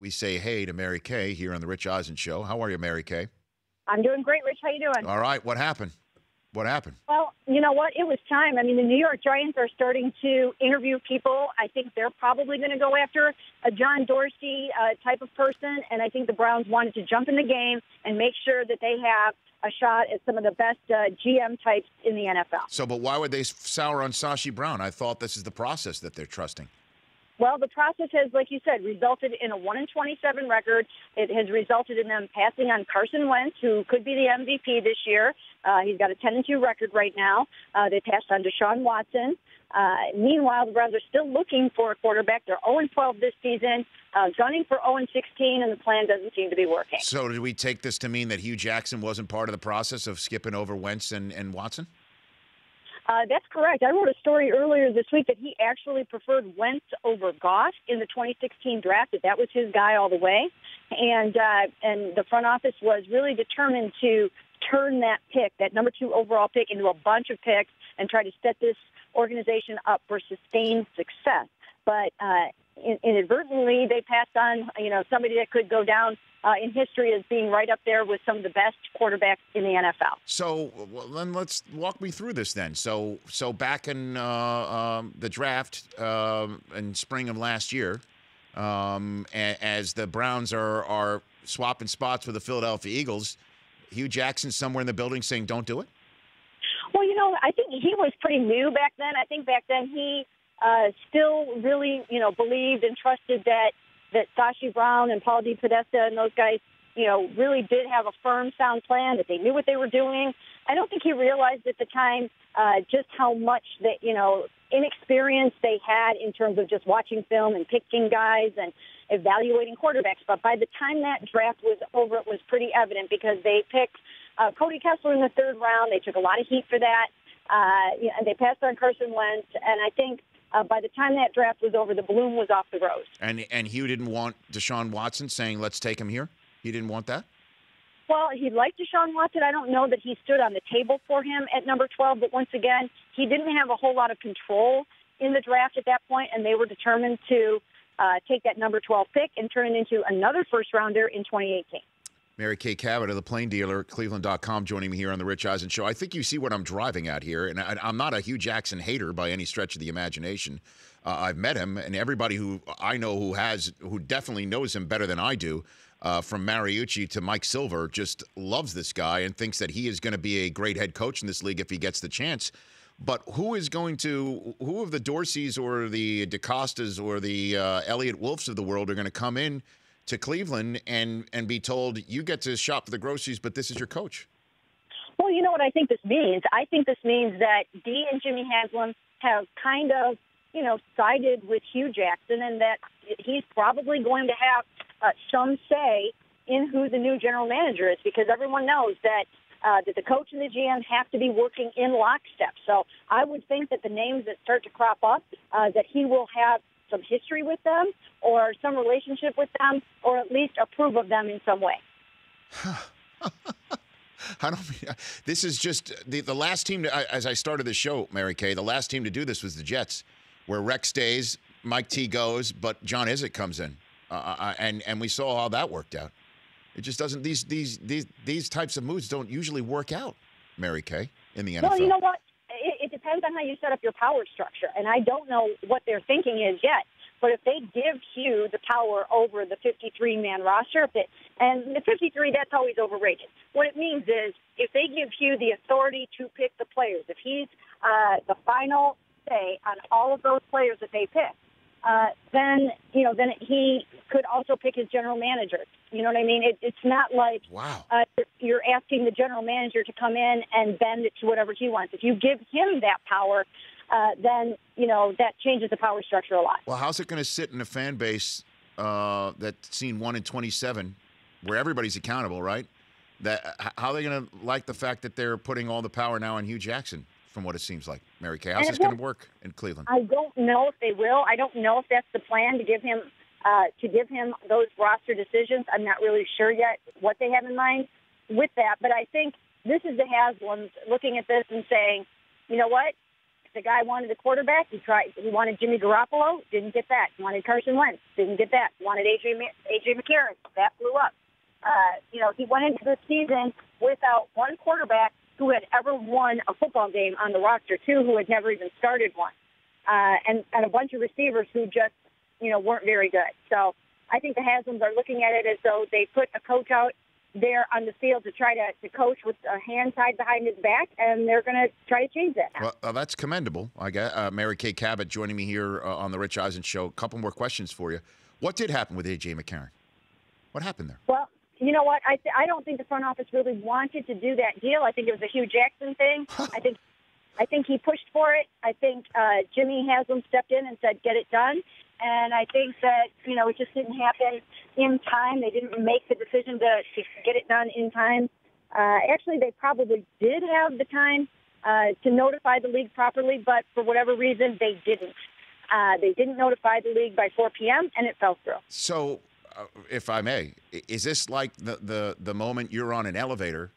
We say hey to Mary Kay here on the Rich Eisen Show. How are you, Mary Kay? I'm doing great, Rich. How you doing? All right. What happened? What happened? Well, you know what? It was time. I mean, the New York Giants are starting to interview people. I think they're probably going to go after a John Dorsey type of person, and I think the Browns wanted to jump in the game and make sure that they have a shot at some of the best GM types in the NFL. So, but why would they sour on Sashi Brown? I thought this is the process that they're trusting. Well, the process has, like you said, resulted in a 1-27 record. It has resulted in them passing on Carson Wentz, who could be the MVP this year. He's got a 10-2 record right now. They passed on Deshaun Watson. Meanwhile, the Browns are still looking for a quarterback. They're 0-12 this season, gunning for 0-16, and the plan doesn't seem to be working. So did we take this to mean that Hugh Jackson wasn't part of the process of skipping over Wentz and Watson? That's correct. I wrote a story earlier this week that he actually preferred Wentz over Goff in the 2016 draft, that was his guy all the way. And the front office was really determined to turn that pick, that number 2 overall pick, into a bunch of picks and try to set this organization up for sustained success. But inadvertently, they passed on, somebody that could go down in history as being right up there with some of the best quarterbacks in the NFL. So then let's walk me through this then. So back in the draft in spring of last year, as the Browns are swapping spots with the Philadelphia Eagles, Hugh Jackson somewhere in the building saying, don't do it? Well, I think he was pretty new back then. I think back then he still really, believed and trusted that Sashi Brown and Paul DePodesta and those guys, really did have a firm, sound plan, that they knew what they were doing. I don't think he realized at the time just how much that, inexperience they had in terms of just watching film and picking guys and evaluating quarterbacks. But by the time that draft was over, it was pretty evident because they picked Cody Kessler in the 3rd round. They took a lot of heat for that. And they passed on Carson Wentz. And I think by the time that draft was over, the balloon was off the rose. And Hugh didn't want Deshaun Watson saying, let's take him here? He didn't want that? Well, he liked Deshaun Watson. I don't know that he stood on the table for him at number 12, but once again, he didn't have a whole lot of control in the draft at that point, and they were determined to take that number 12 pick and turn it into another first-rounder in 2018. Mary Kay Cabot of the Plain Dealer, Cleveland.com, joining me here on the Rich Eisen Show. I think you see what I'm driving at here, and I'm not a Hugh Jackson hater by any stretch of the imagination. I've met him, and everybody who I know who definitely knows him better than I do, from Mariucci to Mike Silver, just loves this guy and thinks that he is going to be a great head coach in this league if he gets the chance. But who of the Dorseys or the DeCostas or the Elliott Wolfs of the world are going to come in to Cleveland and be told, you get to shop for the groceries, but this is your coach? Well, you know what I think this means? I think this means that Dee and Jimmy Haslam have kind of, sided with Hugh Jackson, and that he's probably going to have some say in who the new general manager is, because everyone knows that the coach and the GM have to be working in lockstep. So I would think that the names that start to crop up, that he will have some history with them or some relationship with them, or at least approve of them in some way. This is just the last team as I started the show, Mary Kay, the last team to do this was the Jets, where Rex stays, Mike T goes, but John Izek comes in. And we saw how that worked out. It just doesn't, these types of moves don't usually work out, Mary Kay, in the NFL. Well, you know what? It depends on how you set up your power structure, and I don't know what their thinking is yet. But if they give Hugh the power over the 53-man roster, and the 53, that's always overrated. What it means is if they give Hugh the authority to pick the players, if he's the final say on all of those players that they pick, then he could also pick his general manager. You know what I mean? It's not like wow. You're asking the general manager to come in and bend it to whatever he wants. If you give him that power, then, that changes the power structure a lot. Well, how's it going to sit in a fan base that's seen 1-27, where everybody's accountable, right? How are they going to like the fact that they're putting all the power now on Hugh Jackson, from what it seems like? Mary Kay, how's this going to work in Cleveland? I don't know if they will. I don't know if that's the plan, to give him those roster decisions. I'm not really sure yet what they have in mind with that. But I think this is the Haslams looking at this and saying, you know what? If the guy wanted a quarterback, he wanted Jimmy Garoppolo, didn't get that. He wanted Carson Wentz, didn't get that. He wanted AJ McCarron, that blew up. He went into the season without one quarterback who had ever won a football game on the roster, two who had never even started one, and a bunch of receivers who just, weren't very good. So I think the Haslams are looking at it as though they put a coach out there on the field to try to coach with a hand tied behind his back, and they're going to try to change that now. Well, that's commendable. I guess Mary Kay Cabot joining me here on the Rich Eisen Show. A couple more questions for you. What did happen with A.J. McCarron? What happened there? Well, you know what? I don't think the front office really wanted to do that deal. I think it was a Hugh Jackson thing. I think he pushed for it. I think Jimmy Haslam stepped in and said, get it done. And I think that, it just didn't happen in time. They didn't make the decision to get it done in time. Actually, they probably did have the time to notify the league properly, but for whatever reason, they didn't. They didn't notify the league by 4 p.m., and it fell through. So, if I may, is this like the moment you're on an elevator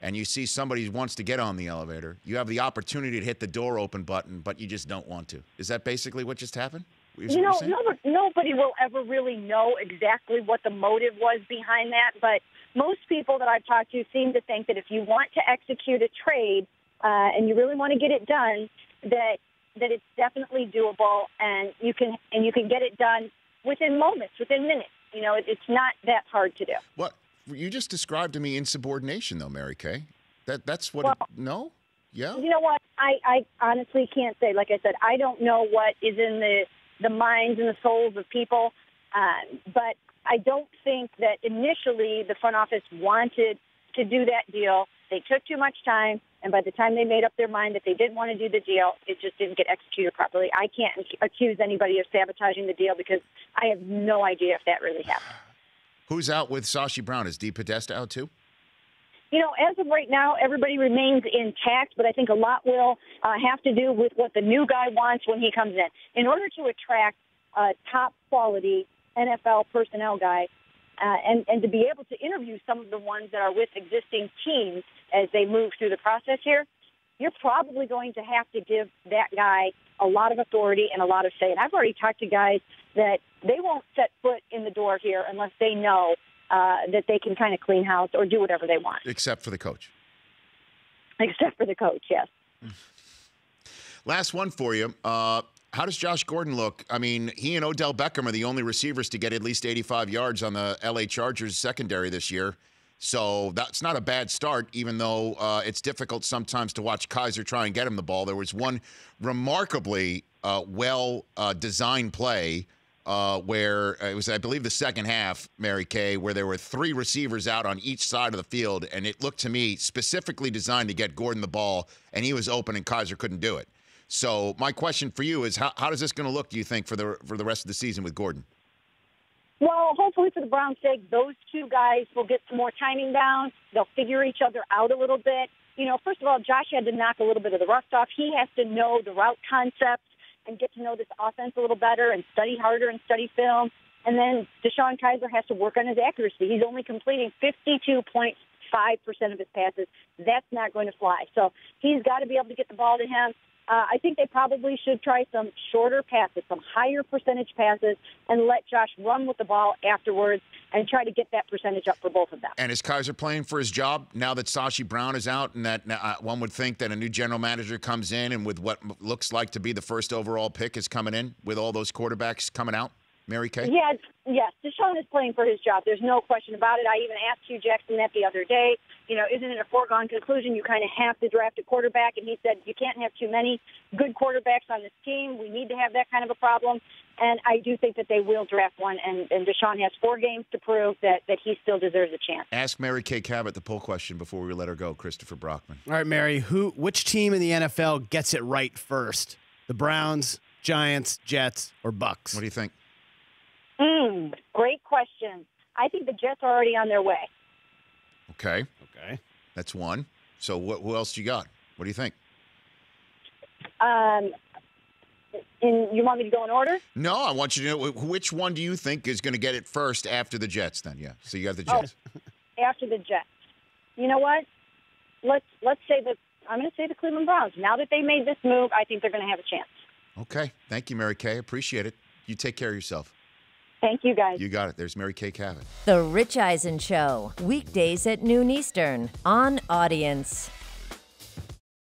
and you see somebody who wants to get on the elevator, you have the opportunity to hit the door open button, but you just don't want to? Is that basically what just happened? Nobody will ever really know exactly what the motive was behind that, but most people that I've talked to seem to think that if you want to execute a trade and you really want to get it done, that it's definitely doable, and you can get it done within moments, within minutes. It's not that hard to do. What you just described to me insubordination, though, Mary Kay. That's what. No. Yeah. You know what? I honestly can't say. Like I said, I don't know what is in the minds and the souls of people, but I don't think that initially the front office wanted to do that deal. They took too much time, and by the time they made up their mind that they didn't want to do the deal, it just didn't get executed properly. I can't accuse anybody of sabotaging the deal because I have no idea if that really happened. Who's out with Sashi Brown? Is Dee Podesta out too? As of right now, everybody remains intact, but I think a lot will have to do with what the new guy wants when he comes in. In order to attract a top-quality NFL personnel guy and to be able to interview some of the ones that are with existing teams as they move through the process here, you're probably going to have to give that guy a lot of authority and a lot of say. And I've already talked to guys that they won't set foot in the door here unless they know that they can kind of clean house or do whatever they want. Except for the coach. Except for the coach, yes. Last one for you. How does Josh Gordon look? I mean, he and Odell Beckham are the only receivers to get at least 85 yards on the L.A. Chargers secondary this year. So that's not a bad start, even though it's difficult sometimes to watch Kaiser try and get him the ball. There was one remarkably well-designed play where it was, I believe, the second half, Mary Kay, where there were three receivers out on each side of the field, and it looked to me specifically designed to get Gordon the ball, and he was open and Kaiser couldn't do it. So my question for you is, how is this going to look, do you think, for the rest of the season with Gordon? Well, hopefully for the Browns' sake, those two guys will get some more timing down. They'll figure each other out a little bit. First of all, Josh had to knock a little bit of the rust off. He has to know the route concepts and get to know this offense a little better and study harder and study film. And then Deshaun Kaiser has to work on his accuracy. He's only completing 52.5% of his passes. That's not going to fly. So he's got to be able to get the ball to him. I think they probably should try some shorter passes, some higher percentage passes, and let Josh run with the ball afterwards and try to get that percentage up for both of them. And is Kaiser playing for his job now that Sashi Brown is out, and that one would think that a new general manager comes in and with what looks like to be the first overall pick is coming in with all those quarterbacks coming out? Mary Kay? Yes. Deshaun is playing for his job. There's no question about it. I even asked Hugh Jackson that the other day. Isn't it a foregone conclusion you kind of have to draft a quarterback? And he said you can't have too many good quarterbacks on this team. We need to have that kind of a problem. And I do think that they will draft one. And Deshaun has 4 games to prove that he still deserves a chance. Ask Mary Kay Cabot the poll question before we let her go, Christopher Brockman. All right, Mary, which team in the NFL gets it right first? The Browns, Giants, Jets, or Bucks? What do you think? Great question. I think the Jets are already on their way. Okay. That's one. So who else you got? What do you think? And you want me to go in order? No, I want you to know which one do you think is going to get it first after the Jets then? Yeah. So you got the Jets. After the Jets. You know what? Let's say that I'm going to say the Cleveland Browns. Now that they made this move, I think they're going to have a chance. Okay. Thank you, Mary Kay. Appreciate it. You take care of yourself. Thank you, guys. You got it. There's Mary Kay Cabot. The Rich Eisen Show, weekdays at noon Eastern on Audience.